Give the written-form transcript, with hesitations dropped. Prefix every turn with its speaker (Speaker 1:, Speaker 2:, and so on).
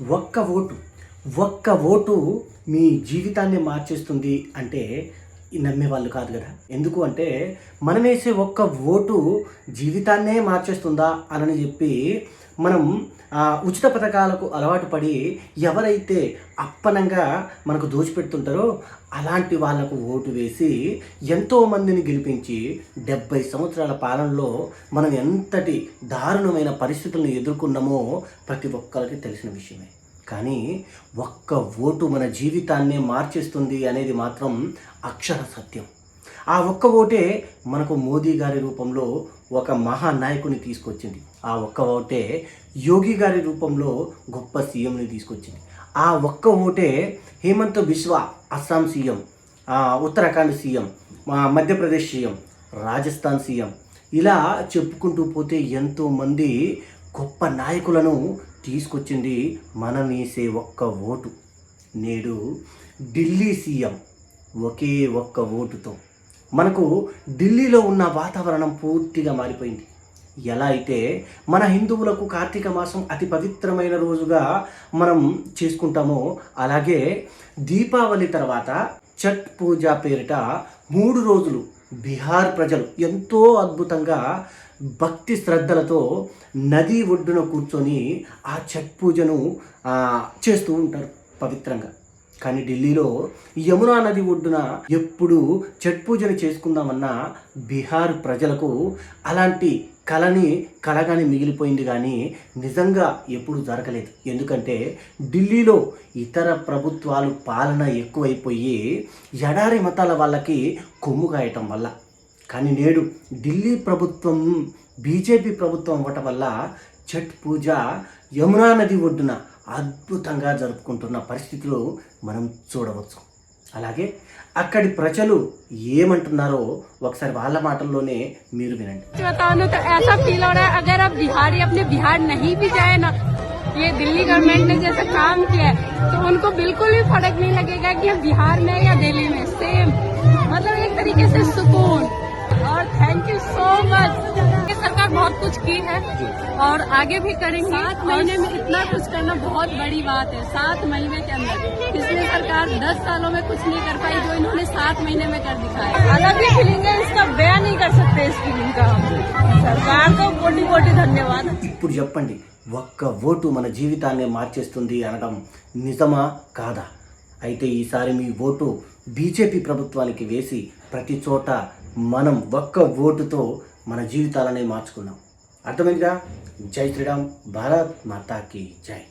Speaker 1: ఒక్క ఓటు, ఒక్క ఓటు మీ జీవితాన్ని మార్చేస్తుంది అంటే నమ్మేవాళ్ళు కాదు కదా. ఎందుకు అంటే మనం వేసే ఒక్క ఓటు జీవితాన్నే మార్చేస్తుందా అని చెప్పి మనం ఉచిత పథకాలకు అలవాటు పడి ఎవరైతే అప్పనంగా మనకు దోచిపెడుతుంటారో అలాంటి వాళ్లకు ఓటు వేసి ఎంతోమందిని గెలిపించి 70 సంవత్సరాల పాలనలో మనం ఎంతటి దారుణమైన పరిస్థితులను ఎదుర్కొన్నామో ప్రతి ఒక్కరికి తెలిసిన విషయమే. కానీ ఒక్క ఓటు మన జీవితాన్నే మార్చేస్తుంది అనేది మాత్రం అక్షర సత్యం. ఆ ఒక్క ఓటే మనకు మోదీ గారి రూపంలో ఒక మహానాయకుని తీసుకొచ్చింది. ఆ ఒక్క ఓటే యోగి గారి రూపంలో గొప్ప సీఎంని తీసుకొచ్చింది. ఆ ఒక్క ఓటే Hemant Biswa Assam CM, Uttarakhand CM, Madhya Pradesh CM, Rajasthan CM, ఇలా చెప్పుకుంటూ పోతే ఎంతోమంది గొప్ప నాయకులను తీసుకొచ్చింది మనం వేసే ఒక్క ఓటు. నేడు ఢిల్లీ సీఎం ఒకే ఒక్క ఓటుతో మనకు ఢిల్లీలో ఉన్న వాతావరణం పూర్తిగా మారిపోయింది. ఎలా అయితే మన హిందువులకు కార్తీక మాసం అతి పవిత్రమైన రోజుగా మనం చేసుకుంటామో అలాగే దీపావళి తర్వాత ఛట్ పూజ పేరిట 3 రోజులు బీహార్ ప్రజలు ఎంతో అద్భుతంగా భక్తి శ్రద్ధలతో నది ఒడ్డున కూర్చొని ఆ ఛట్ పూజను చేస్తూ ఉంటారు పవిత్రంగా. కానీ ఢిల్లీలో యమునా నది ఒడ్డున ఎప్పుడు ఛట్ పూజను చేసుకుందామన్నా బీహార్ ప్రజలకు అలాంటి కలగాని మిగిలిపోయింది, కానీ నిజంగా ఎప్పుడు జరగలేదు. ఎందుకంటే ఢిల్లీలో ఇతర ప్రభుత్వాలు పాలన ఎక్కువైపోయి ఎడారి మతాల వాళ్ళకి కొమ్ము కాయటం వల్ల. కానీ నేడు ఢిల్లీ ప్రభుత్వం బీజేపీ ప్రభుత్వం అవ్వటం వల్ల ఛట్ పూజ యమునా నది ఒడ్డున అద్భుతంగా జరుపుకుంటున్న పరిస్థితులు మనం చూడవచ్చు. అలాగే అక్కడి ప్రజలు ఏమంటున్నారో ఒకసారి వాళ్ళ మాటల్లోనే మీరు వినండి.
Speaker 2: ऐसा फील हो रहा है अगर अब बिहारी अपने बिहार नहीं भी जाए ना, ये दिल्ली गवर्नमेंट ने जैसा काम किया है तो उनको बिल्कुल भी फर्क नहीं लगेगा कि हम बिहार में या दिल्ली में, सेम मतलब एक तरीके से सुकून। और थैंक यू सो मच। ये सरकार बहुत कुछ की है और आगे भी करेंगे। 7 महीने में इतना कुछ करना बहुत बड़ी बात है। 7 महीने के अंदर पिछली सरकार 10 सालों में कुछ नहीं कर पाई, जो इन्होंने 7 महीने में कर दिखाया। अलग ही फीलिंग है, इसका बयान नहीं कर सकते इस फीलिंग का। सरकार को कोटि कोटि धन्यवाद।
Speaker 1: ఇప్పుడు చెప్పండి, ఒక్క ఓటు మన జీవితాన్ని మార్చేస్తుంది అనడం నిజమా కాదా? అయితే ఈసారి మీ ఓటు బీజేపీ ప్రభుత్వానికి వేసి ప్రతి చోట మనం ఒక్క ఓటుతో మన జీవితాలనే మార్చుకున్నాం. అర్థమైందిగా? జై శ్రీరామ్, భారత్ మాతాకి జై.